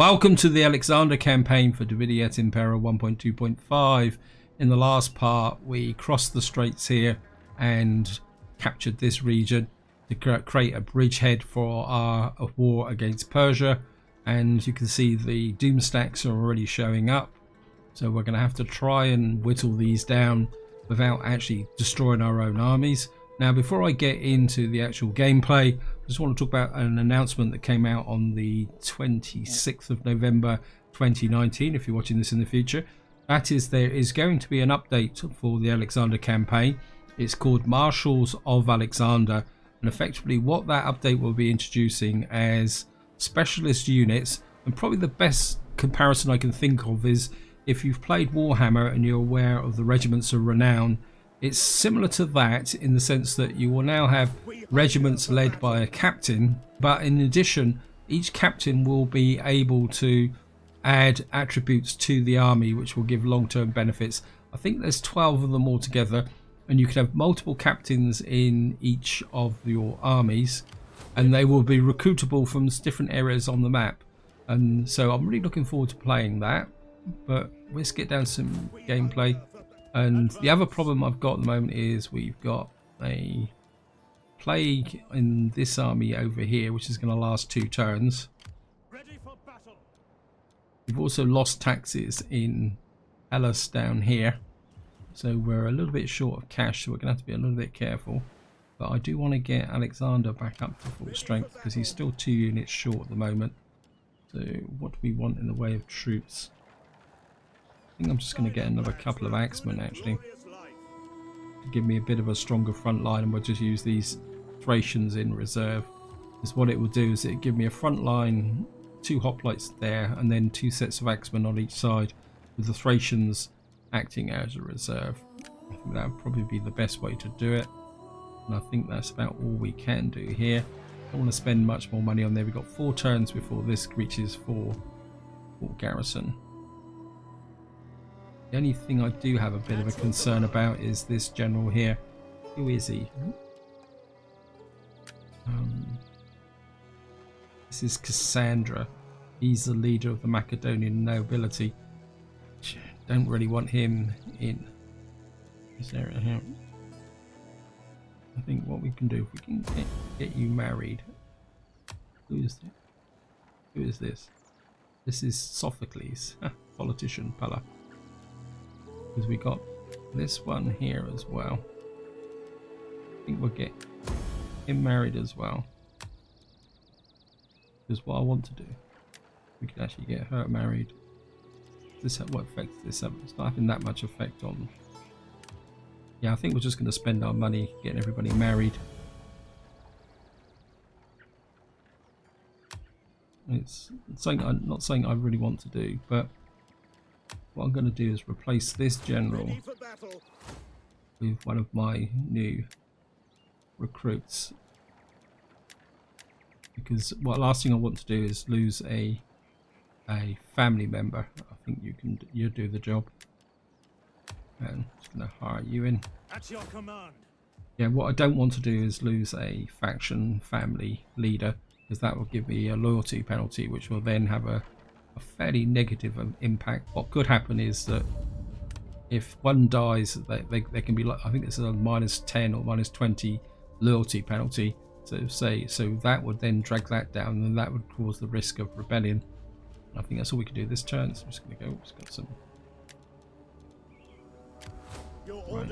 Welcome to the Alexander campaign for Et Impera 1.2.5. In the last part, we crossed the straits here and captured this region to create a bridgehead for our war against Persia. And you can see the doom stacks are already showing up. So we're going to have to try and whittle these down without actually destroying our own armies. Now, before I get into the actual gameplay, I just want to talk about an announcement that came out on the 26th of November 2019, if you're watching this in the future. That is, there is going to be an update for the Alexander campaign. It's called Marshals of Alexander, and effectively what that update will be introducing as specialist units. And probably the best comparison I can think of is if you've played Warhammer and you're aware of the Regiments of Renown. It's similar to that in the sense that you will now have regiments led by a captain, but in addition, each captain will be able to add attributes to the army which will give long-term benefits. I think there's 12 of them altogether, and you can have multiple captains in each of your armies, and they will be recruitable from different areas on the map. And so I'm really looking forward to playing that, but let's get down to some gameplay. And the other problem I've got at the moment is we've got a plague in this army over here, which is going to last 2 turns. We've also lost taxes in Hellas down here, so we're a little bit short of cash, so we're going to have to be a little bit careful. But I do want to get Alexander back up to full strength because he's still 2 units short at the moment. So what do we want in the way of troops? I think I'm just going to get another couple of axemen actually to give me a bit of a stronger front line, and we'll just use these Thracians in reserve. Because what it will do is it give me a front line, 2 hoplites there, and then 2 sets of axemen on each side, with the Thracians acting as a reserve. I think that would probably be the best way to do it, and I think that's about all we can do here. I don't want to spend much more money on there. We've got 4 turns before this reaches full garrison. The only thing I do have a bit of a concern about is this general here. Who is he? This is Cassandra. He's the leader of the Macedonian nobility. Don't really want him in this area here. I think what we can do, if we can get you married. Who is this? This is Sophocles, politician Pella. Because we got this one here as well. I think we'll get him married as well. Because what I want to do, we can actually get her married. What effect does this have? It's not having that much effect on. Yeah, I think we're just going to spend our money getting everybody married. It's something I'm not saying I really want to do, but what I'm going to do is replace this general with one of my new recruits, because last thing I want to do is lose a family member. I think you do the job, and I'm just going to hire you in. At your command. Yeah, what I don't want to do is lose a faction family leader, because that will give me a loyalty penalty, which will then have a fairly negative impact. What could happen is that if one dies, they can be like, I think it's a -10 or -20 loyalty penalty. So that would then drag that down, and that would cause the risk of rebellion. And I think that's all we can do this turn. So I'm just going to go. Just got some. Right.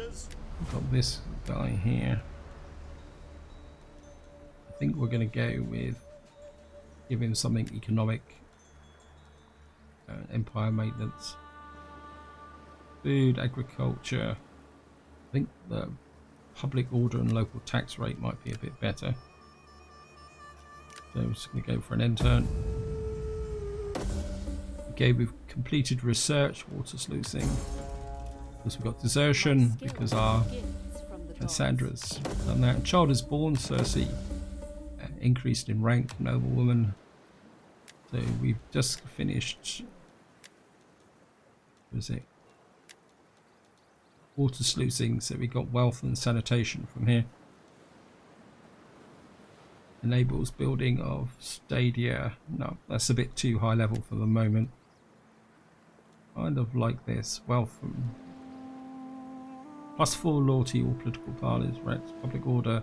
We've got this guy here. I think we're going to go with give him something economic. Empire maintenance, food, agriculture. I think the public order and local tax rate might be a bit better. So I'm just going to go for an end turn. Okay, we've completed research, water sluicing. Because we've got desertion, because our Cassandra's done that. Child is born, Cersei increased in rank, noblewoman. So we've just finished. What is it? Water sluicing, so we got wealth and sanitation from here. Enables building of stadia. No, that's a bit too high level for the moment. Kind of like this. Welcome. +4 loyalty all political parties. Right, public order.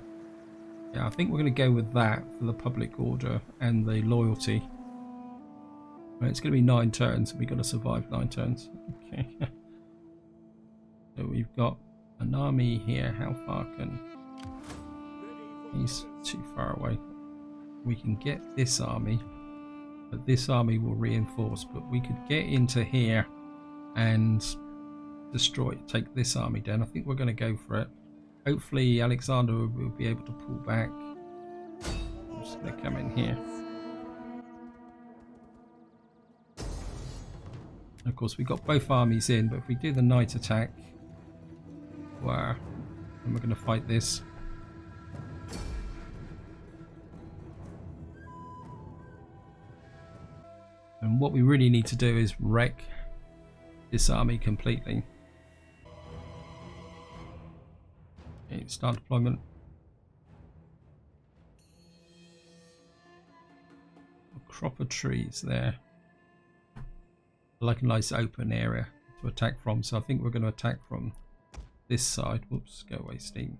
Yeah, I think we're going to go with that for the public order and the loyalty. Right, it's going to be 9 turns. We've got to survive 9 turns. Okay. So we've got an army here. How far can... He's too far away. We can get this army, but this army will reinforce. But we could get into here and destroy, take this army down. I think we're going to go for it. Hopefully Alexander will be able to pull back. I'm just going to come in here. And of course we've got both armies in, but if we do the night attack, wow, and we're going to fight this. And what we really need to do is wreck this army completely. Okay, start deployment. A crop of trees there. Like a nice open area to attack from, so I think we're going to attack from this side. Whoops, go away, steam.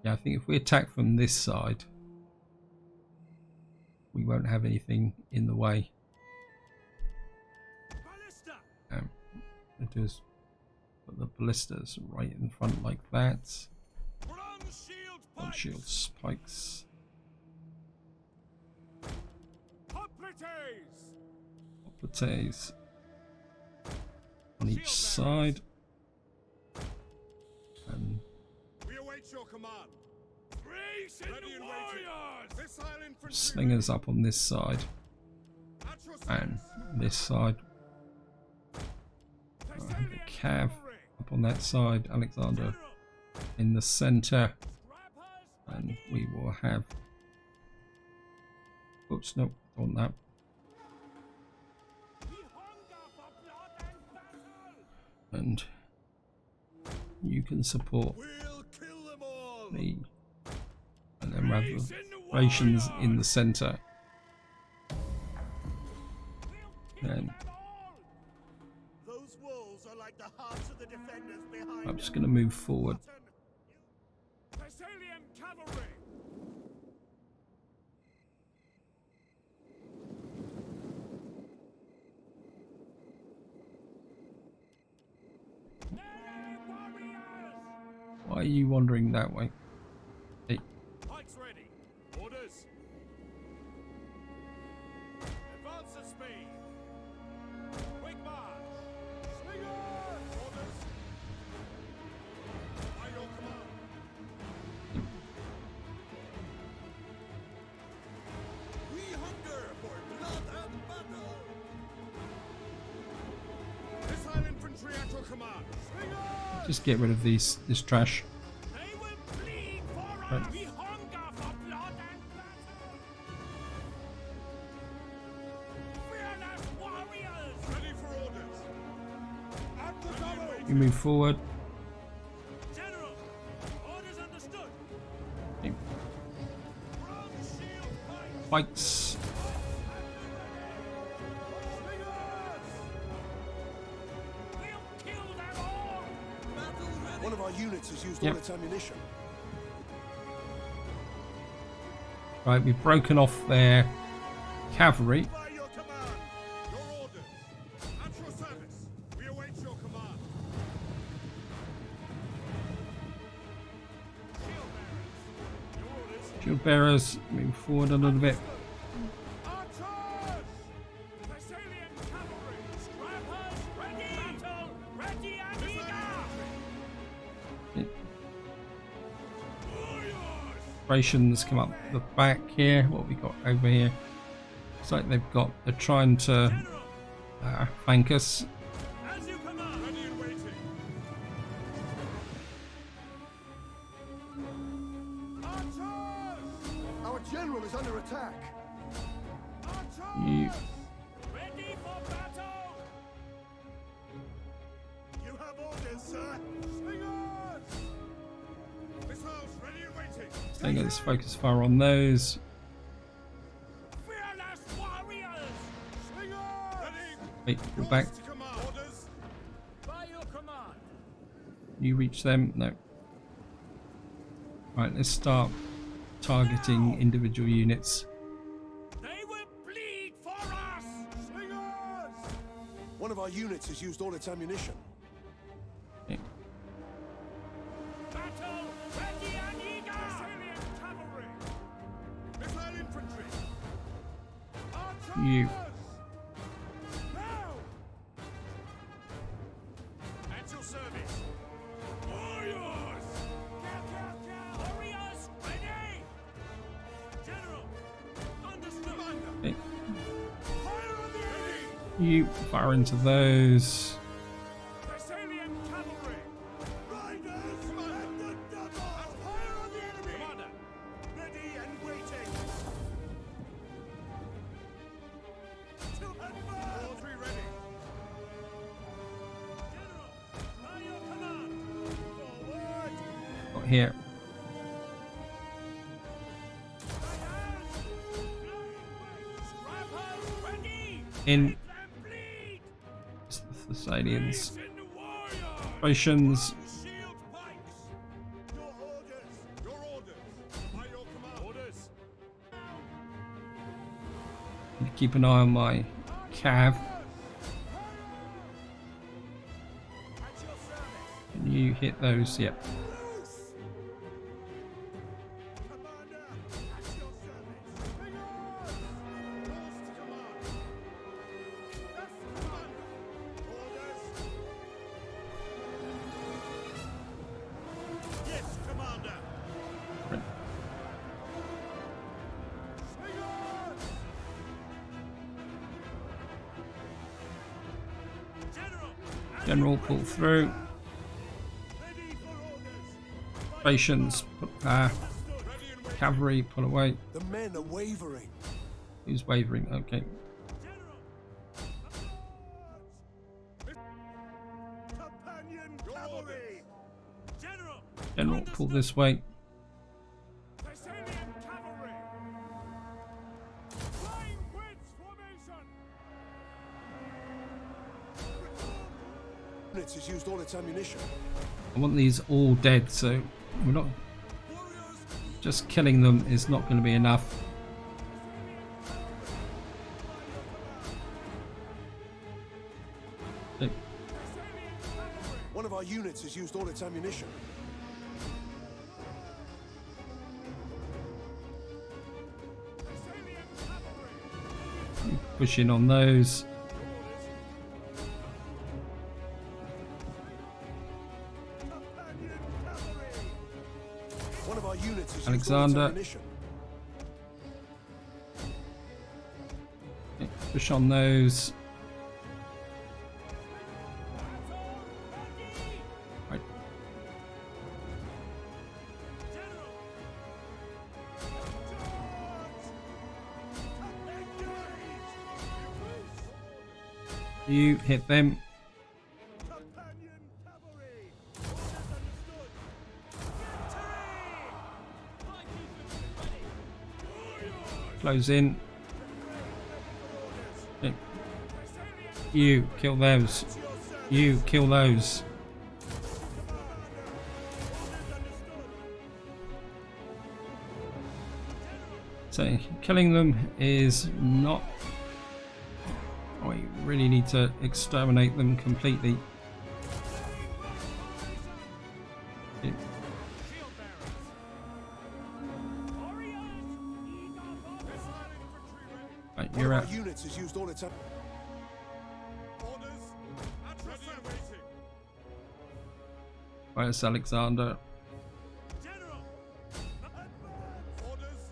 Yeah, I think if we attack from this side, we won't have anything in the way. It is put the ballistas right in front like that. One shield spikes. Hoplites on each side. And we await your command. Slingers up on this side and this side. The cav up on that side. Alexander in the center, and we will have. Oops, nope, on that. And you can support me. And then rations in the center. And I'm just going to move forward. Why are you wandering that way? Hey. Ready. Orders. Advance at speed. Quick march. Slingers. Orders. By your command. We hunger for blood and battle. Missile infantry at your command. Slingers. Just get rid of this trash. They will bleed for us. Right. We hunger for blood and battle. Fearless warriors. Ready for orders. At the double. You move forward. General, orders understood. Okay. Bronze shield fight. Fights. We'll kill them all. One of our units has used Yep. all its ammunition. Right, we've broken off their cavalry. By your command. Your orders. At your service. We await your command. Shield bearers. Your orders. Shield bearers, move forward a little bit. Archers! Thessalian cavalry! Scrappers ready! Battle ready and eager! Operations come up the back here. What have we got over here? Looks like they're trying to flank us. As you command! Ready and waiting! Archers! Our general is under attack. Archers! You Ready for battle! You have orders, sir! Slingers! Missiles ready and waiting. Staying let's focus fire on those. Fearless warriors. Slingers. Ready. Wait, pull back. To command. Orders. By your command. You reach them? No. Right, let's start targeting individual units. They will bleed for us. Slingers. One of our units has used all its ammunition. Okay. Battle ready and eager. Salient cavalry. Missile infantry. Archers. You. Now. At your service. Warriors. Warriors ready. General. Understood. Okay. Fire on the enemy. You fire into those. Thessalian cavalry. Riders at the double. Fire on the enemy. Commander. Ready and waiting. To advance. All three ready. General, by your command. Forward. Got here. Scrappers ready. In Let them bleed. the Thessalians. In the warrior. Operations. Shield pikes. Your orders. Your orders. By your command. Orders. Keep an eye on my cav. At your service. Can you hit those? Yep. Loose. Commander. At your service. Fingers. Calls to command. Yes, commander. Orders. Yes, commander. Right. Fingers. General. General pull through. Ready for orders. Operations. Ready and waiting. Cavalry pull away. The men are wavering. Who's wavering? Okay. Companion cavalry. General. General pull this way. Thessalian cavalry. Flying Prince formation. Units has used all its ammunition. I want these all dead, so we're not Warriors. just killing them is not going to be enough. Okay, One of our units has used all its ammunition. Thessalian cavalry. push in on those. Companion cavalry. One of our units has Alexander. used all its ammunition. Okay, push on those. Right. You hit them. Companion cavalry. Orders understood. Victory. Close in. Okay. You kill those. You kill those. So killing them is not. Oh, you really need to exterminate them completely. Okay. Shield bearers. Warriors. Eager for missile infantry ready. Right, One you're of out. our units has used all its am- Orders. At ready and waiting. Right, it's Alexander. General. Advance. Orders.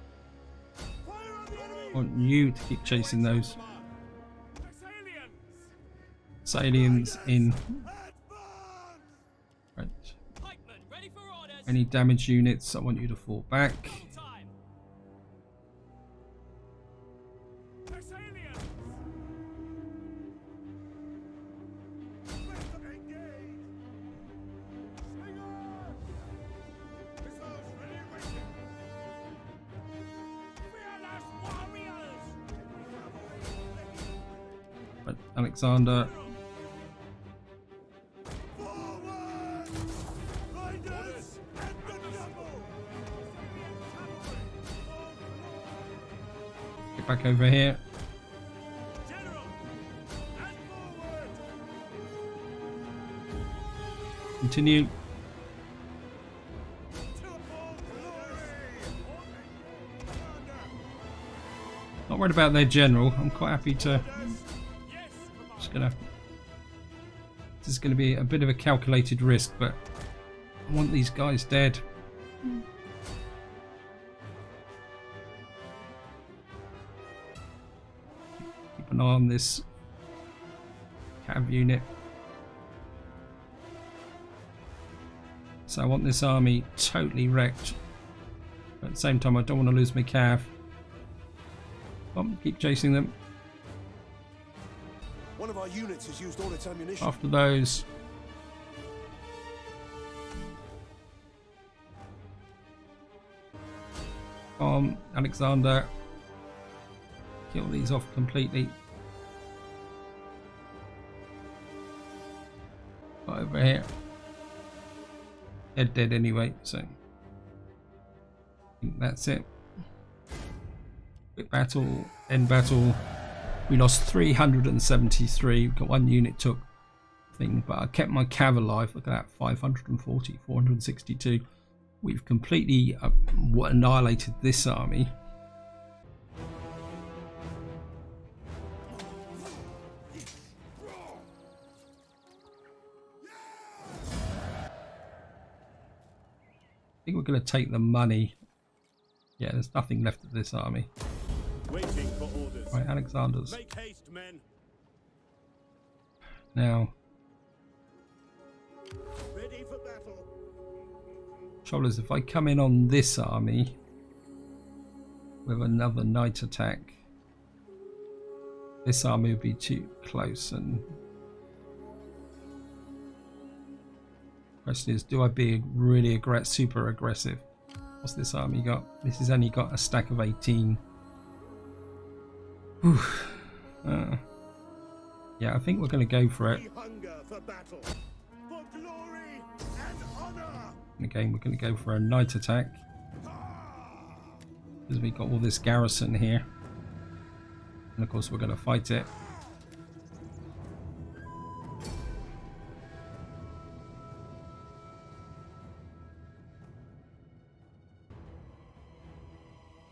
Fire on the enemy. I want you to keep chasing those Thessalians. Salians in. Advance. Right. Pikemen, ready for orders. Any damaged units, I want you to fall back. Double time. Thessalians. Engage. Slingers. Missiles Alexander. Forward! Riders at the double! Get back over here. General! And forward! Continue. To all glory! Not worried about their general. I'm quite happy to. Yes, Just gonna. This is going to be a bit of a calculated risk, but I want these guys dead. Keep an eye on this cav unit. So I want this army totally wrecked. But at the same time, I don't want to lose my cav. Keep chasing them. One of our units has used all its ammunition. After those. Alexander. Kill these off completely. Over here. They're dead anyway, so I think that's it. Quick battle, end battle. We lost 373. We've got one unit took thing, but I kept my cav alive. Look at that, 540, 462. We've completely annihilated this army. I think we're going to take the money. Yeah, there's nothing left of this army. Waiting for orders. Right, Alexander's. Make haste, men. Now, Ready for battle. trouble is, if I come in on this army with another night attack, this army would be too close. And the question is, do I be really super aggressive? What's this army got? This has only got a stack of 18. Yeah, I think we're going to go for it. We hunger for battle. For glory and honor. Again, we're going to go for a night attack because we got all this garrison here, and of course we're going to fight it.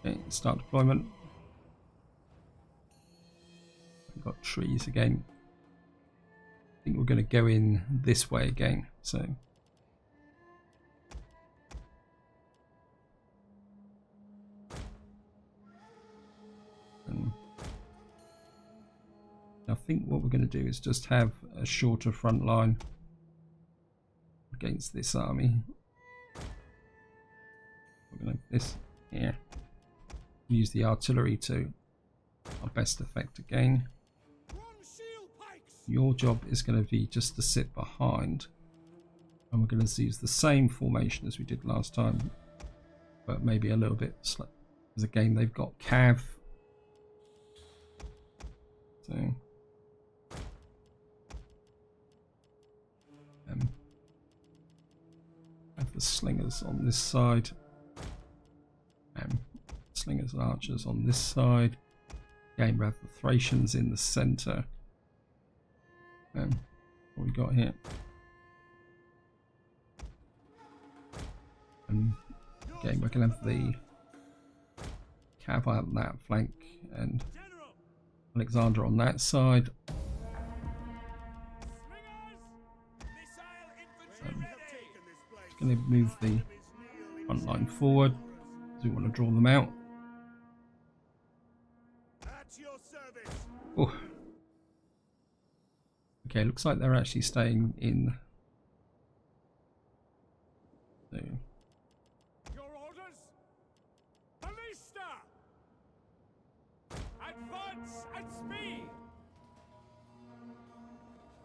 Okay, start deployment. We've got trees again. I think we're going to go in this way again. So. I think what we're going to do is just have a shorter front line against this army. We're going to this here. Use the artillery to our best effect again. Your job is going to be just to sit behind, and we're going to use the same formation as we did last time, but maybe a little bit slow. Because again, they've got cav. So have the slingers on this side, and slingers and archers on this side. Again, we have the Thracians in the centre. What we got here? And again, we're going to have the cav on that flank and Alexander on that side. Just going to move the front line forward because we want to draw them out. Oh. Okay, looks like they're actually staying in. So. Your orders? Ballista! Advance at speed!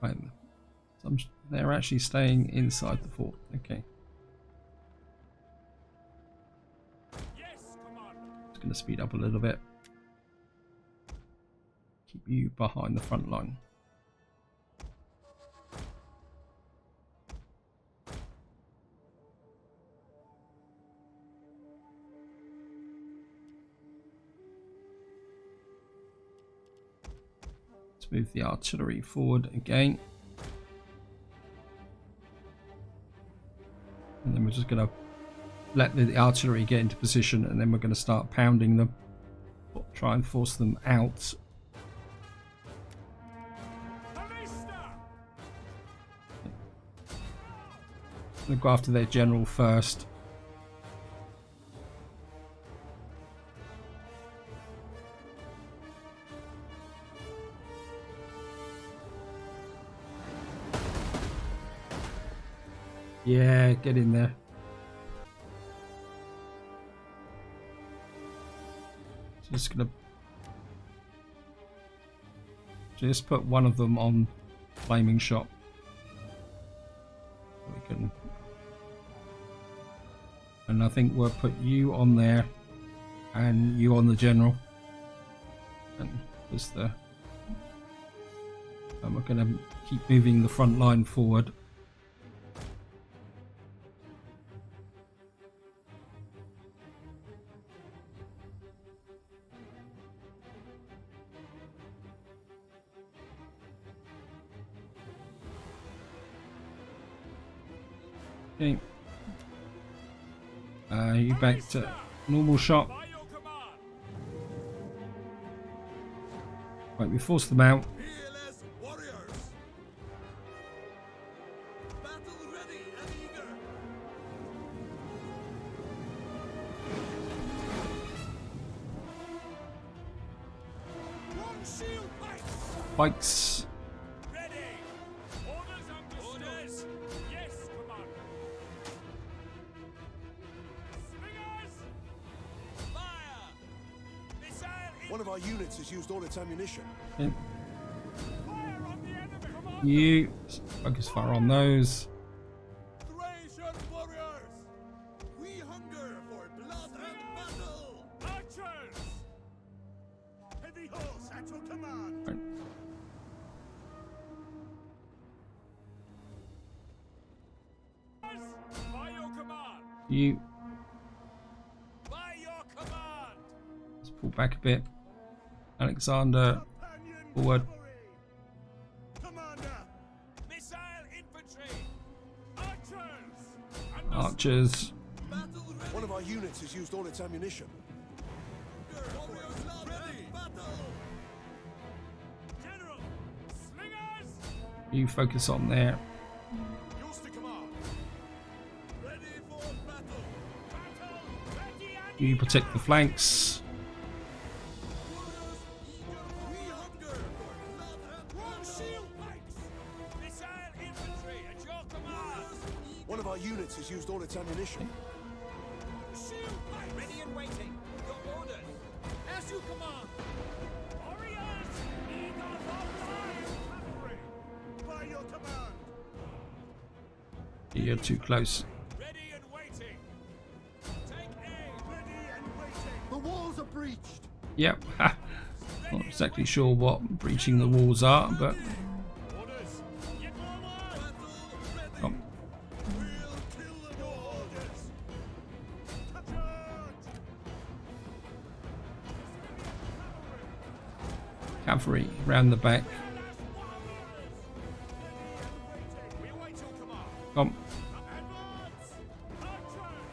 Right. They're actually staying inside the fort. Okay. Yes, Commander. Just going to speed up a little bit. Keep you behind the front line. Let's move the artillery forward again. And then we're just going to let the artillery get into position, and then we're going to start pounding them. Try and force them out. We'll go after their general first. Yeah, get in there. Just gonna put one of them on flaming shot. We can, and I think we'll put you on there, and you on the general. And there's the. And we're gonna keep moving the front line forward. Okay. You back to normal shot. Right, we force them out. Fearless warriors. Battle ready and eager. One shield Pikes. ready. Orders, Augustus. Yes, Commander. Slingers. Fire. Missile. One of our units has used all its ammunition. Okay. Fire on the enemy. Commander. You focus fire on those. Thracian warriors. We hunger for blood and battle. Archers. Heavy horse at your command. Right. By your command. You By your command. let's pull back a bit. Alexander, Companion forward. cavalry. Commander. Missile infantry. Archers. Archers. Battle ready. One of our units has used all its ammunition. Warriors ready. Battle. General. Slingers. You focus on there. Yours to command. Ready for battle. Battle ready and You protect the flanks. warriors eager. We hunger for blood and one shield pikes. Missile infantry at your command. One of our units has used all its ammunition. Shield pikes. Ready and waiting. Your orders. As you command. Warriors eager for life. Cavalry. By your command. You're too close. Ready and waiting. Take aim. Ready and waiting. The walls are breached. Yep. Not exactly sure what breaching the walls are, but Orders. Get forward. Battle ready. oh, We'll kill them. Your orders. Charge. cavalry round the back. We await your command. Come. Advance. Archers.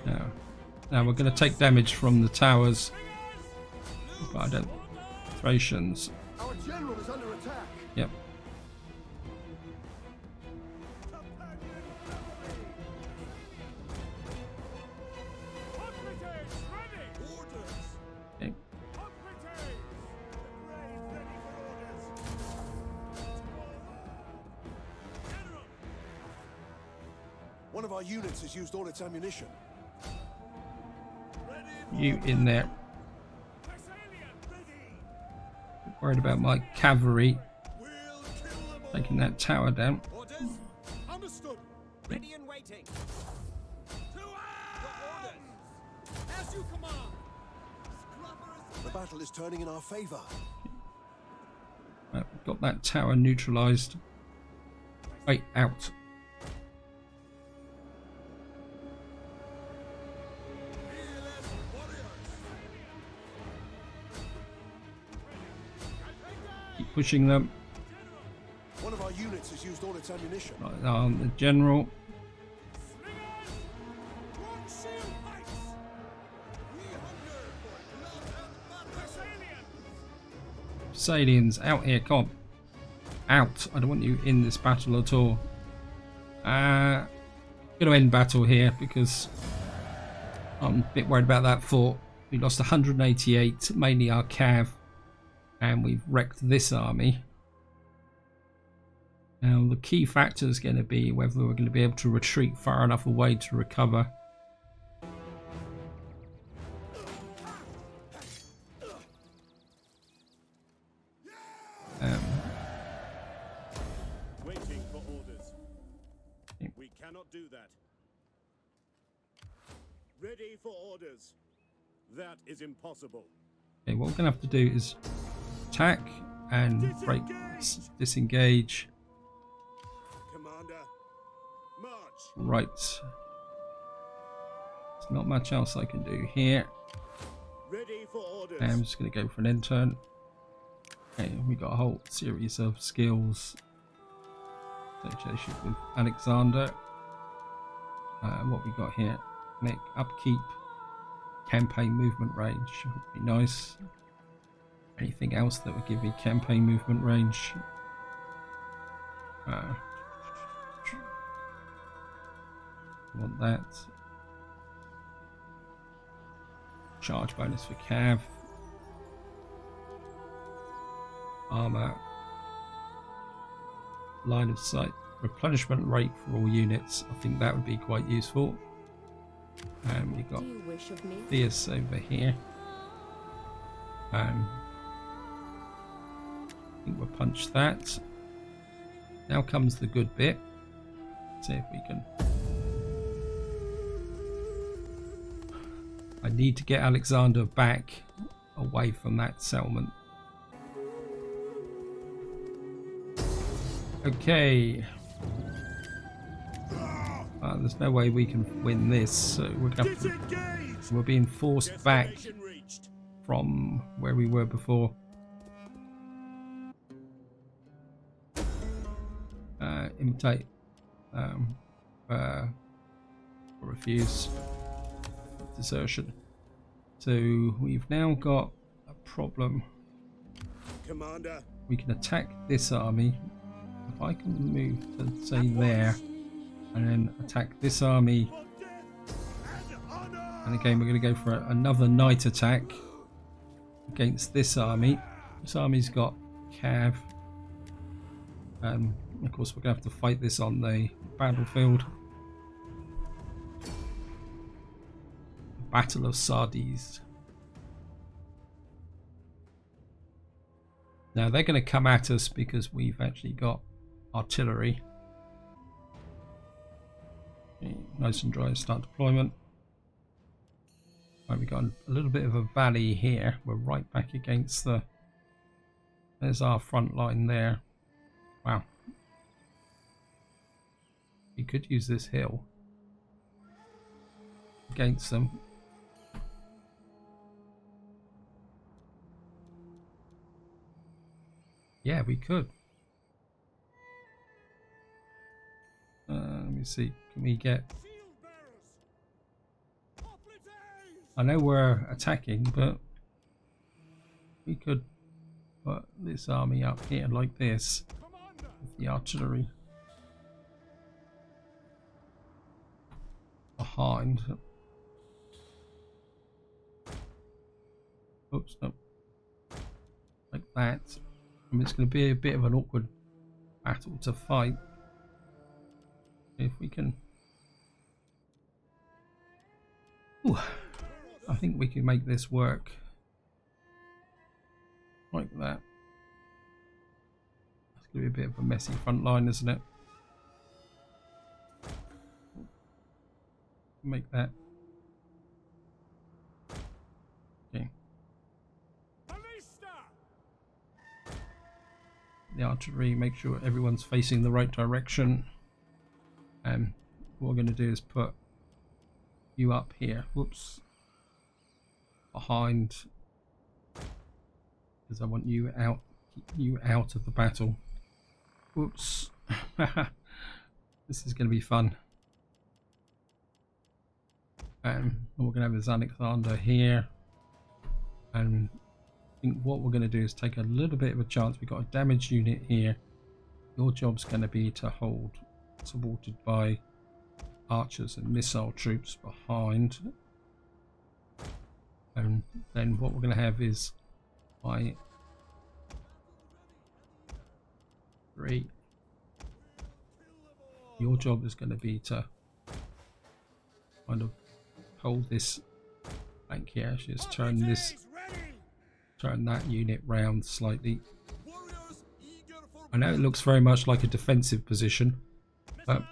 General. Now we're going to take damage from the towers. But I don't. Thracians. Our general is under attack. Yep. Okay. One of our units has used all its ammunition. You in there. Worried about my cavalry taking that tower down. Orders. Understood. Ready and waiting. To arms. As you command. The battle is turning in our favor. Right, got that tower neutralized. Wait, out. pushing them. One of our units has used all its ammunition. Right on the general. One shield pikes! We hunger for blood and Salians, out here, come on. Out. I don't want you in this battle at all. Gonna end battle here because I'm a bit worried about that fort. We lost 188, mainly our cav, and we've wrecked this army. Now the key factor is going to be whether we're going to be able to retreat far enough away to recover. Waiting for orders. We cannot do that. Ready for orders. That is impossible. Okay, what we're going to have to do is attack and break, disengage. Commander, march. Right. There's not much else I can do here. Ready for orders. I'm just going to go for an intern. Okay, we got a whole series of skills associated with Alexander. What we got here? Make upkeep, campaign movement range would be nice. Anything else that would give me campaign movement range? Want that. Charge bonus for cav. Armor. Line of sight. Replenishment rate for all units. I think that would be quite useful. And we got Do you wish of me? this over here. I think we'll punch that. Now comes the good bit. See if we can. I need to get Alexander back away from that settlement. Okay. There's no way we can win this, so we're gonna have to, we're being forced back Destination reached. from where we were before. Imitate. Refuse. Desertion. So we've now got a problem. Commander, We can attack this army. If I can move to say there and then attack this army, for death and honor. and again we're going to go for another night attack against this army. This army's got cav, and of course we're going to have to fight this on the battlefield. Battle of Sardeis. Now they're going to come at us because we've actually got artillery. Okay, nice and dry, start deployment. Right, we've got a little bit of a valley here. We're right back against the... There's our front line there. Wow. We could use this hill against them. Yeah, we could. Let me see. Can we get... shield bearers! Hoplites! I know we're attacking, but we could put this army up here like this Commander! with the artillery behind. Oops, no. Like that. I mean, it's going to be a bit of an awkward battle to fight. If we can... Ooh, I think we can make this work. Like that. It's going to be a bit of a messy front line, isn't it? Make that. Okay. Ballista! The artillery, make sure everyone's facing the right direction. And what we're going to do is put you up here. Whoops. Behind. Because I want you out keep you out of the battle. Whoops. This is going to be fun. We're going to have this Alexander here. And I think what we're going to do is take a little bit of a chance. We've got a damaged unit here. Your job's going to be to hold, supported by archers and missile troops behind. And then what we're going to have is my 3. Your job is going to be to kind of hold this flank here. Just turn that unit round slightly. I know it looks very much like a defensive position, but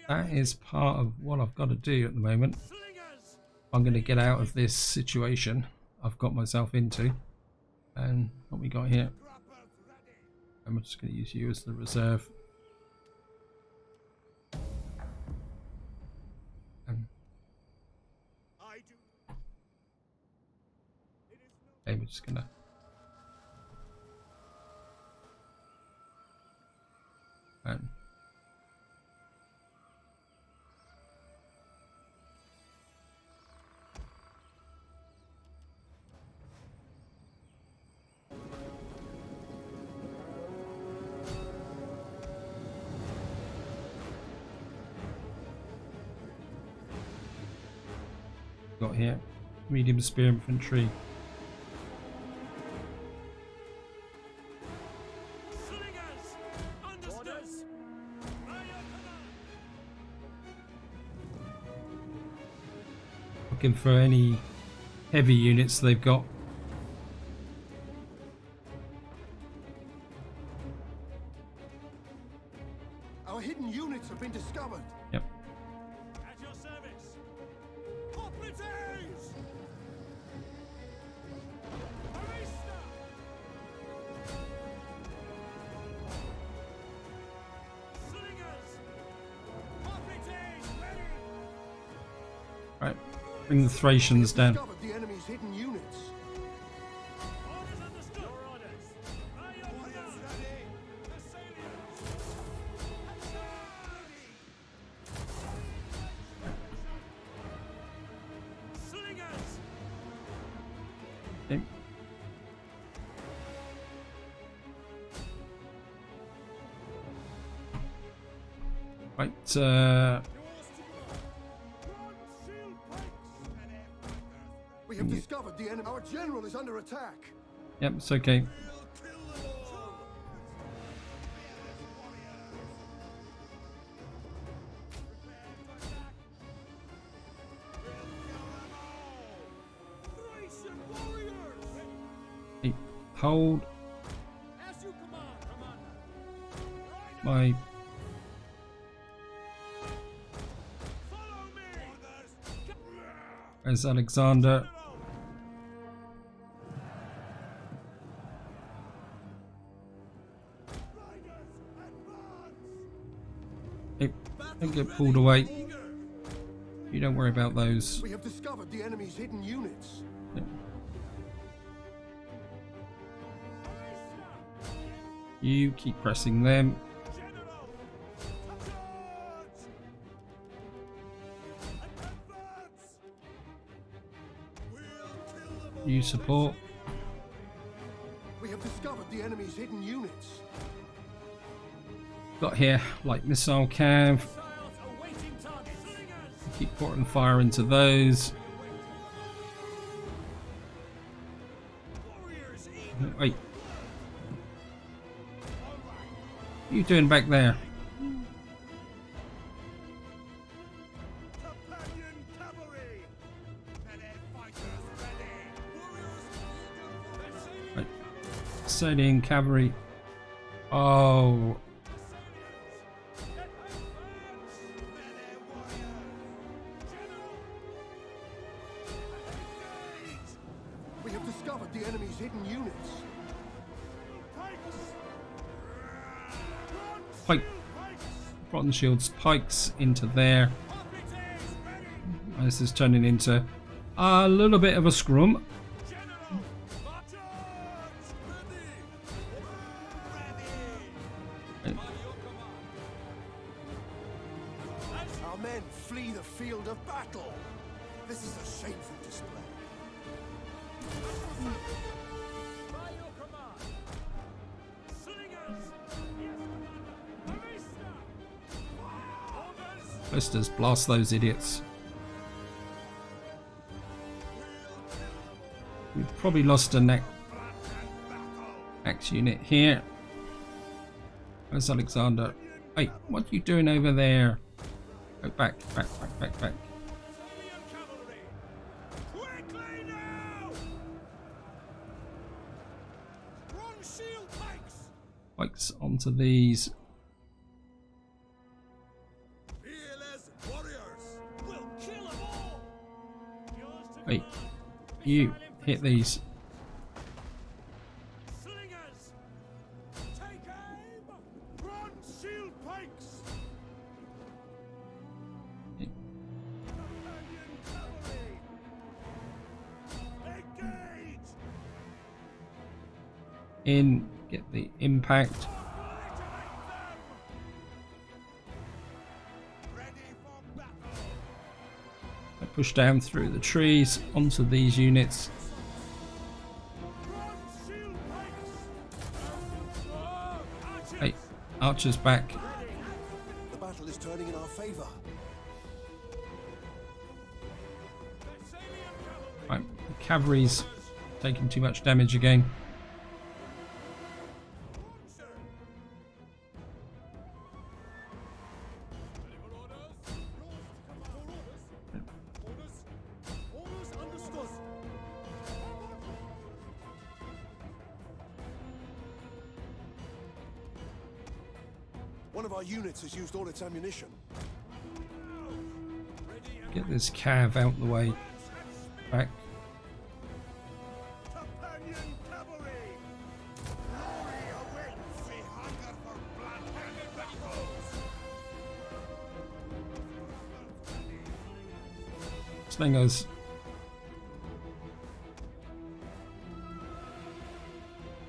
that is part of what I've got to do at the moment. I'm going to get out of this situation I've got myself into. And what we got here, I'm just going to use you as the reserve. Okay, we're just going to got here medium spear infantry. Looking for any heavy units they've got. Our hidden units have been discovered. Yep. At your service. Hoplites! Arista! Slingers! Hoplites ready! Right. Bring the Thracians down. Discovered the enemy's hidden units. Orders understood. Your orders. By your command. Ready. Assailants. Slingers. Okay. Right. We have discovered the enemy. Our general is under attack. Yep, it's okay. Hey, hold As you command, Commander. my Follow me. as Alexander. Hey, don't get pulled away. You don't worry about those. We have discovered the enemy's hidden units. Yep. You keep pressing them. General. Charge. Advance. We'll kill them all. You support. We have discovered the enemy's hidden units. Got here light missile cav. Missiles awaiting target. Slingers. Keep pouring fire into those. Warriors eager. Wait. What are you doing back there? Companion cavalry. Melee fighters ready. Warriors eager. Right. Sailing cavalry. Oh, We have discovered the enemy's hidden units. pike. Bronze shields, pikes into there. This is turning into a little bit of a scrum. shameful display. By your command. Slingers. Yes, Commander. Arista. Orders. Blisters, blast those idiots. We've probably lost a axe unit here. Where's Alexander? Hey, what are you doing over there? Go back. Serbian cavalry. Quickly now. Run shield pikes. Pikes onto these. Fearless warriors. We'll kill them all. Yours to Hey, command. you hit these. Slingers. Take aim. Run shield pikes. Serbian cavalry. Engage. In, get the impact. Obliterate them. Ready for battle. I push down through the trees onto these units. Run shield pikes. Hey, archers back. The battle is turning in our favor. Right, the cavalry's taking too much damage again. Orders understood. One of our units has used all its ammunition. Get this cav out the way. Back. Companion cavalry. Glory awaits. We hunger for blood and battles. Slingers.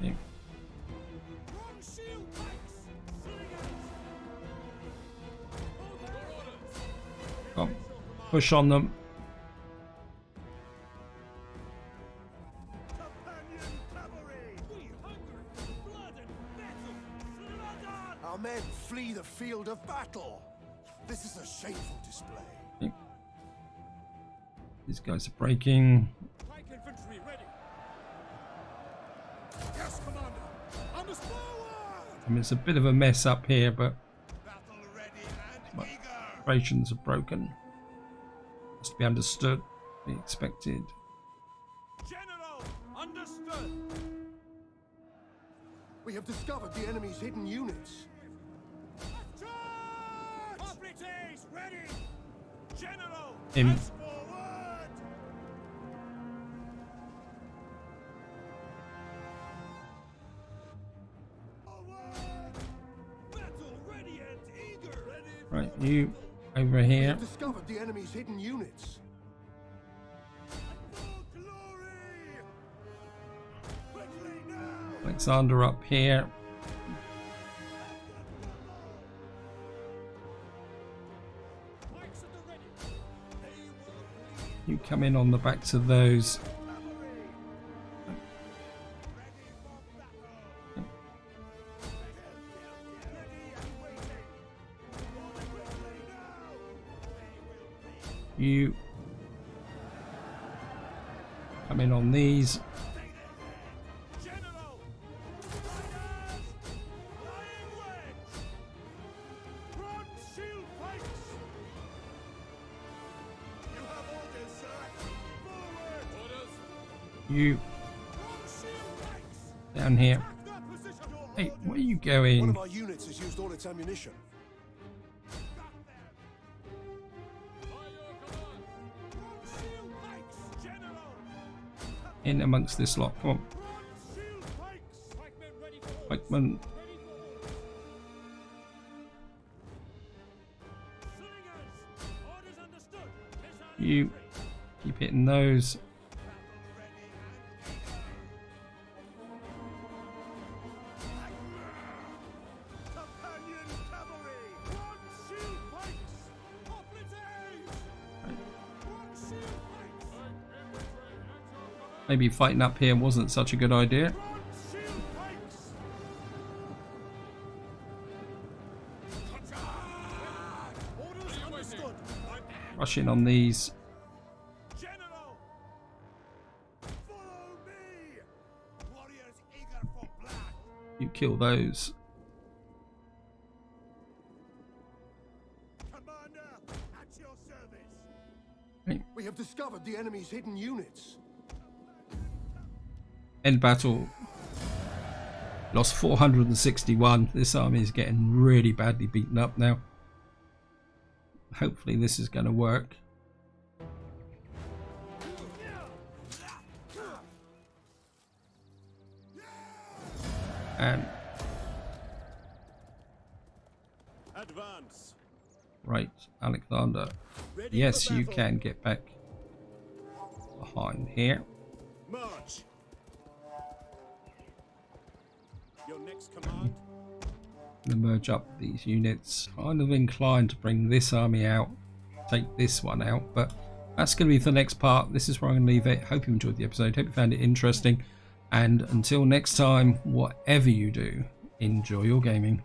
Yeah. Run shield pikes. Slingers. Come. Push on them. Companion cavalry. We hunger for blood and battle. Slaughter. Our men flee the field of battle. This is a shameful display. These guys are breaking. Pike infantry ready. Yes, Commander. Understood. I mean, it's a bit of a mess up here, but Battle ready and eager. operations are broken. Must be understood. Be expected. General, understood. We have discovered the enemy's hidden units. Charge! Operatives ready. General, Im- press forward. Forward. Battle ready and eager. Ready for Right, you over We here. have discovered the enemy's hidden units. full glory. Quickly now. Alexander up here. Pikes at the ready. They will bleed. You come in on the backs of those. You come in on these. General! Fighters! Flying wedge! Front shield pikes! You have orders, sir! Forward! Orders! You Front shield pikes! down here. Attack that position! Hey, where are you One going? of our units has used all its ammunition. Got them! By your command! Front shield pikes! General! In amongst this lot. Come on, Front shield pikes! Pikemen ready for orders! Pikeman. Ready for orders! Slingers! Orders understood! Missile You infantry. keep hitting those. Companion cavalry! One shield pikes! Operatives! One shield pikes! maybe fighting up here wasn't such a good idea. Rush in on these. General! Follow me! Warriors eager for blood! You kill those. Commander, at your service! Right. We have discovered the enemy's hidden units. End battle. Lost 461. This army is getting really badly beaten up now. Hopefully this is going to work. And Advance. right, Alexander. Ready Yes, for you battle. can get back behind here. March. Your next command. Gonna merge up these units. Kind of inclined to bring this army out, take this one out, but that's going to be for the next part. This is where I'm going to leave it. Hope you enjoyed the episode. Hope you found it interesting. And until next time, whatever you do, enjoy your gaming.